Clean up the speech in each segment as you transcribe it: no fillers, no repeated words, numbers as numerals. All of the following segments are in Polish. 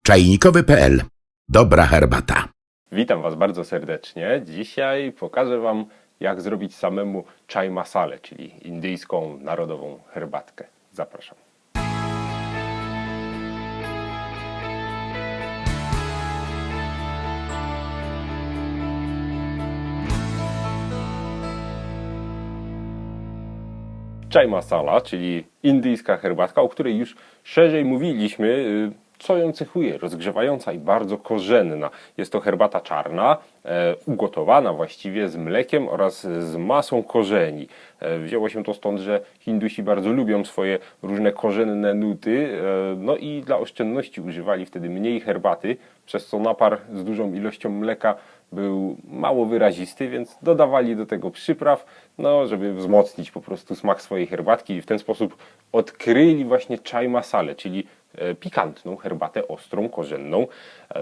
Czajnikowy.pl. Dobra herbata. Witam Was bardzo serdecznie. Dzisiaj pokażę Wam, jak zrobić samemu chai masalę, czyli indyjską narodową herbatkę. Zapraszam. Chai masala, czyli indyjska herbatka, o której już szerzej mówiliśmy, co ją cechuje, rozgrzewająca i bardzo korzenna. Jest to herbata czarna, ugotowana właściwie z mlekiem oraz z masą korzeni. Wzięło się to stąd, że Hindusi bardzo lubią swoje różne korzenne nuty, no i dla oszczędności używali wtedy mniej herbaty, przez co napar z dużą ilością mleka był mało wyrazisty, więc dodawali do tego przypraw, no, żeby wzmocnić po prostu smak swojej herbatki i w ten sposób odkryli właśnie chai masalę, czyli pikantną herbatę ostrą, korzenną.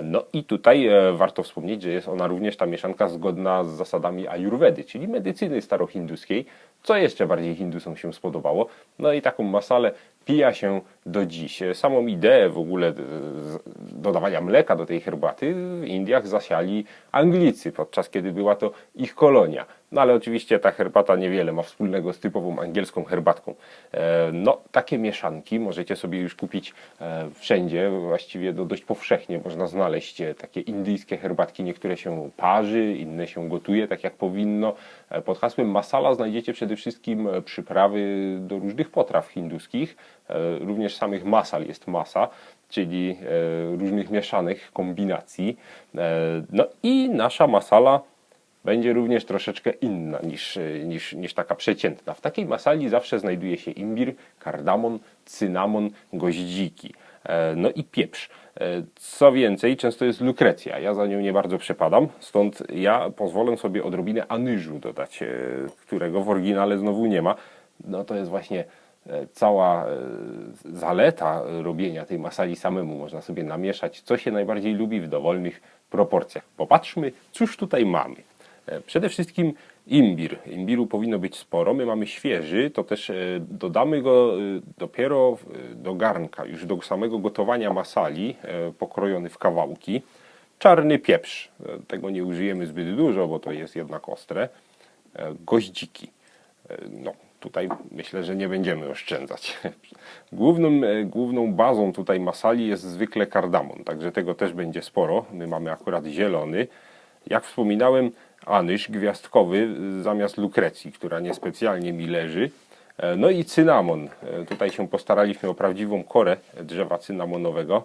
No i tutaj warto wspomnieć, że jest ona również ta mieszanka zgodna z zasadami ajurwedy, czyli medycyny starohinduskiej, co jeszcze bardziej Hindusom się spodobało. No i taką masalę pija się do dziś. Samą ideę w ogóle dodawania mleka do tej herbaty w Indiach zasiali Anglicy, podczas kiedy była to ich kolonia. No ale oczywiście ta herbata niewiele ma wspólnego z typową angielską herbatką. No takie mieszanki możecie sobie już kupić wszędzie, właściwie dość powszechnie można znaleźć takie indyjskie herbatki. Niektóre się parzy, inne się gotuje tak jak powinno. Pod hasłem masala znajdziecie przede wszystkim przyprawy do różnych potraw hinduskich. Również samych masal jest masa, czyli różnych mieszanych kombinacji. No i nasza masala będzie również troszeczkę inna niż taka przeciętna. W takiej masali zawsze znajduje się imbir, kardamon, cynamon, goździki, no i pieprz. Co więcej, często jest lukrecja. Ja za nią nie bardzo przepadam, stąd ja pozwolę sobie odrobinę anyżu dodać, którego w oryginale znowu nie ma. No to jest właśnie cała zaleta robienia tej masali samemu. Można sobie namieszać, co się najbardziej lubi w dowolnych proporcjach. Popatrzmy, cóż tutaj mamy. Przede wszystkim imbir. Imbiru powinno być sporo. My mamy świeży, to też dodamy go dopiero do garnka, już do samego gotowania masali, pokrojony w kawałki. Czarny pieprz. Tego nie użyjemy zbyt dużo, bo to jest jednak ostre. Goździki. No, tutaj myślę, że nie będziemy oszczędzać. Główną bazą tutaj masali jest zwykle kardamon, także tego też będzie sporo. My mamy akurat zielony. Jak wspominałem, anyż gwiazdkowy zamiast lukrecji, która niespecjalnie mi leży. No i cynamon. Tutaj się postaraliśmy o prawdziwą korę drzewa cynamonowego.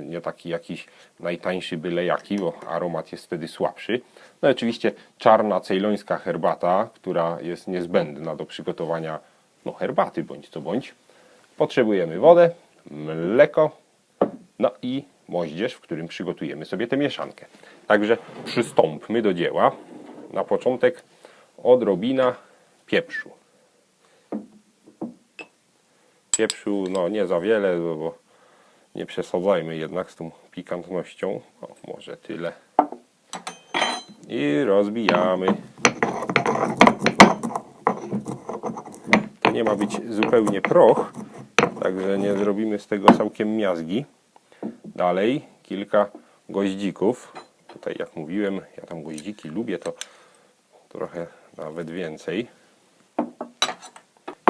Nie taki jakiś najtańszy byle jaki, bo aromat jest wtedy słabszy. No i oczywiście czarna cejlońska herbata, która jest niezbędna do przygotowania herbaty bądź co bądź. Potrzebujemy wodę, mleko, no i moździerz, w którym przygotujemy sobie tę mieszankę. Także przystąpmy do dzieła. Na początek odrobina pieprzu. Pieprzu no nie za wiele, bo nie przesadzajmy jednak z tą pikantnością. O, może tyle. I rozbijamy. To nie ma być zupełnie proch, także nie zrobimy z tego całkiem miazgi. Dalej kilka goździków. Tutaj jak mówiłem, ja tam goździki lubię, to trochę nawet więcej.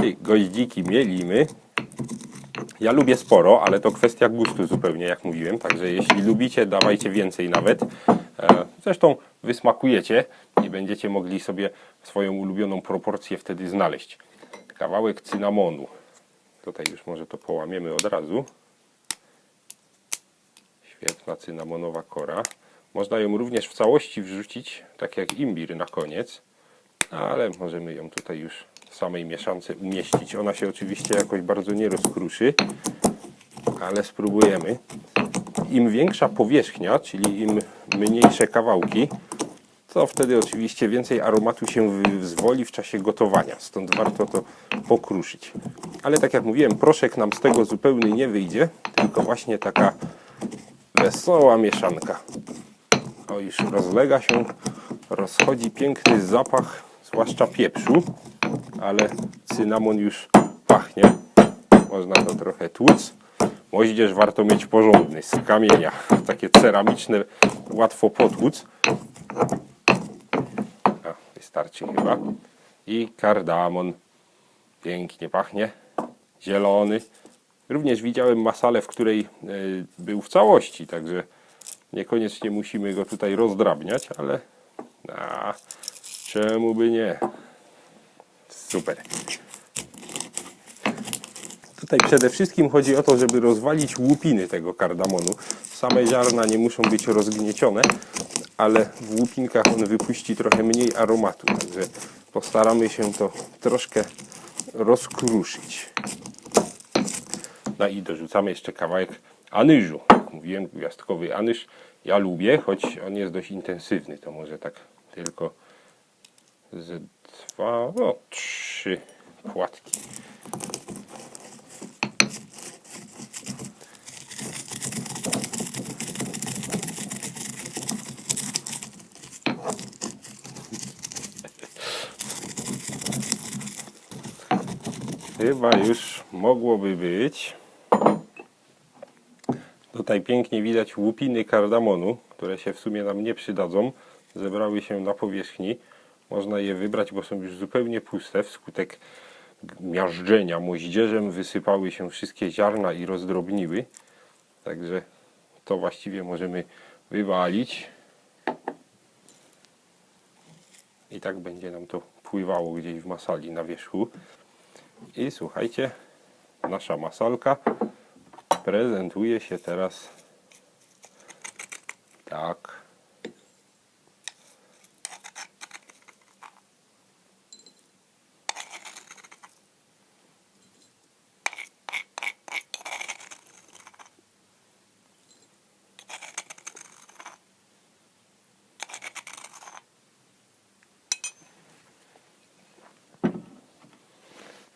I goździki mielimy. Ja lubię sporo, ale to kwestia gustu zupełnie, jak mówiłem. Także jeśli lubicie, dawajcie więcej nawet. Zresztą wysmakujecie i będziecie mogli sobie swoją ulubioną proporcję wtedy znaleźć. Kawałek cynamonu. Tutaj już może to połamiemy od razu. Świetna cynamonowa kora. Można ją również w całości wrzucić, tak jak imbir na koniec. Ale możemy ją tutaj już w samej mieszance umieścić. Ona się oczywiście jakoś bardzo nie rozkruszy, ale spróbujemy. Im większa powierzchnia, czyli im mniejsze kawałki, to wtedy oczywiście więcej aromatu się wyzwoli w czasie gotowania. Stąd warto to pokruszyć. Ale tak jak mówiłem, proszek nam z tego zupełnie nie wyjdzie, tylko właśnie taka wesoła mieszanka. O, już rozlega się, rozchodzi piękny zapach, zwłaszcza pieprzu, ale cynamon już pachnie. Można to trochę tłuc. Moździerz warto mieć porządny, z kamienia. Takie ceramiczne, łatwo potłuc. Wystarczy chyba. I kardamon. Pięknie pachnie. Zielony. Również widziałem masalę, w której był w całości, także niekoniecznie musimy go tutaj rozdrabniać, ale czemu by nie? Super. Tutaj przede wszystkim chodzi o to, żeby rozwalić łupiny tego kardamonu. Same ziarna nie muszą być rozgniecione, ale w łupinkach on wypuści trochę mniej aromatu, także postaramy się to troszkę rozkruszyć. No i dorzucamy jeszcze kawałek anyżu. Jak mówiłem, gwiazdkowy anyż ja lubię, choć on jest dość intensywny. To może tak tylko z 2, no 3 płatki. Chyba już mogłoby być. Tutaj pięknie widać łupiny kardamonu, które się w sumie nam nie przydadzą. Zebrały się na powierzchni. Można je wybrać, bo są już zupełnie puste. Wskutek miażdżenia moździerzem wysypały się wszystkie ziarna i rozdrobniły. Także to właściwie możemy wywalić. I tak będzie nam to pływało gdzieś w masali na wierzchu. I słuchajcie, nasza masalka prezentuje się teraz tak.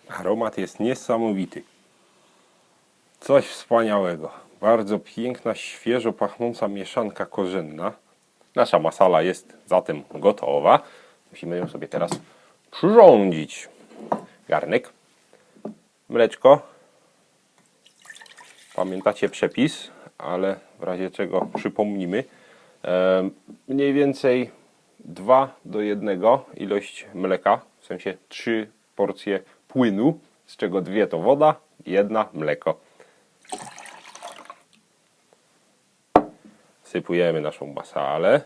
Aromat jest niesamowity. Coś wspaniałego. Bardzo piękna, świeżo pachnąca mieszanka korzenna. Nasza masala jest zatem gotowa. Musimy ją sobie teraz przyrządzić. Garnek, mleczko. Pamiętacie przepis, ale w razie czego przypomnimy. Mniej więcej 2:1 ilość mleka, w sensie 3 porcje płynu, z czego 2 to woda, 1 mleko. Sypujemy naszą masalę.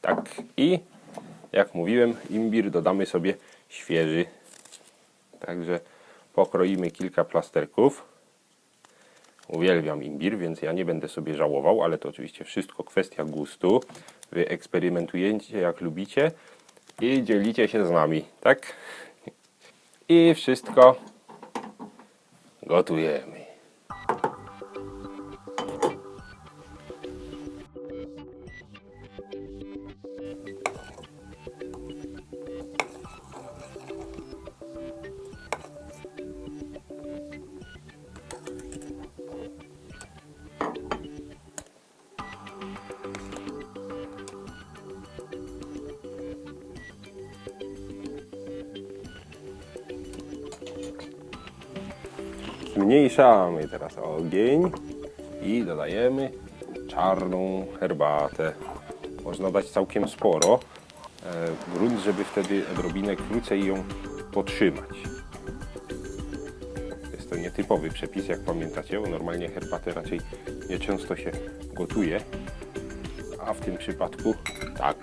Tak, i jak mówiłem, imbir dodamy sobie świeży. Także pokroimy kilka plasterków. Uwielbiam imbir, więc ja nie będę sobie żałował, ale to oczywiście wszystko kwestia gustu. Wy eksperymentujecie jak lubicie i dzielicie się z nami, tak? I wszystko gotujemy. Zmniejszamy teraz ogień i dodajemy czarną herbatę. Można dać całkiem sporo. Grunt, żeby wtedy odrobinę krócej ją potrzymać. Jest to nietypowy przepis, jak pamiętacie, bo normalnie herbatę raczej nieczęsto się gotuje. A w tym przypadku tak.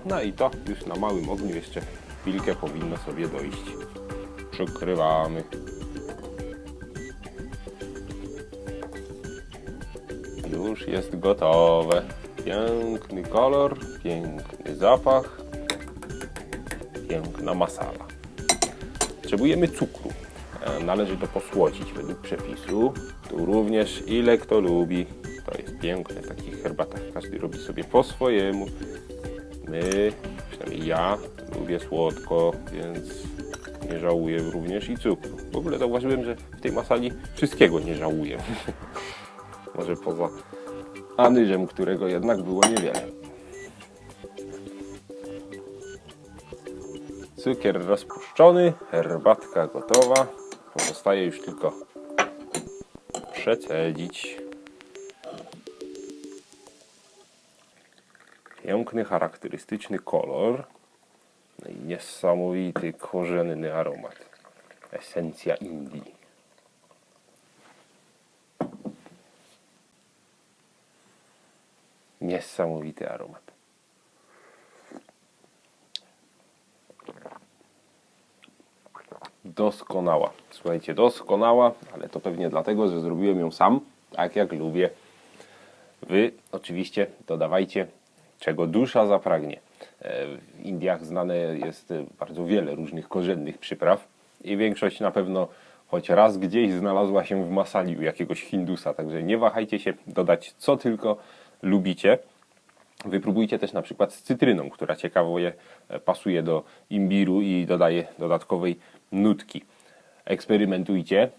No i to już na małym ogniu jeszcze chwilkę powinno sobie dojść. Przykrywamy. Już jest gotowe. Piękny kolor, piękny zapach, piękna masala. Potrzebujemy cukru. Należy to posłodzić według przepisu. Tu również ile kto lubi. To jest piękne w takich herbatach. Każdy robi sobie po swojemu. My, przynajmniej ja, lubię słodko, więc nie żałuję również i cukru. W ogóle zauważyłem, że w tej masali wszystkiego nie żałuję. Może poza anyżem, którego jednak było niewiele. Cukier rozpuszczony, herbatka gotowa. Pozostaje już tylko przecedzić. Piękny, charakterystyczny kolor. No i niesamowity, korzenny aromat. Esencja Indii. Niesamowity aromat. Doskonała. Słuchajcie, doskonała, ale to pewnie dlatego, że zrobiłem ją sam, tak jak lubię. Wy oczywiście dodawajcie, czego dusza zapragnie. W Indiach znane jest bardzo wiele różnych korzennych przypraw i większość na pewno choć raz gdzieś znalazła się w masali u jakiegoś Hindusa, także nie wahajcie się dodać co tylko lubicie. Wypróbujcie też na przykład z cytryną, która ciekawie pasuje do imbiru i dodaje dodatkowej nutki. Eksperymentujcie,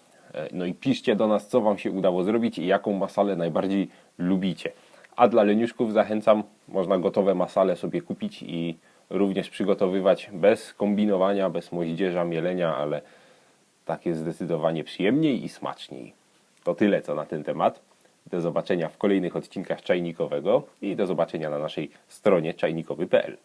no i piszcie do nas, co Wam się udało zrobić i jaką masalę najbardziej lubicie. A dla leniuszków zachęcam, można gotowe masale sobie kupić i również przygotowywać bez kombinowania, bez moździerza, mielenia, ale tak jest zdecydowanie przyjemniej i smaczniej. To tyle co na ten temat. Do zobaczenia w kolejnych odcinkach Czajnikowego i do zobaczenia na naszej stronie czajnikowy.pl.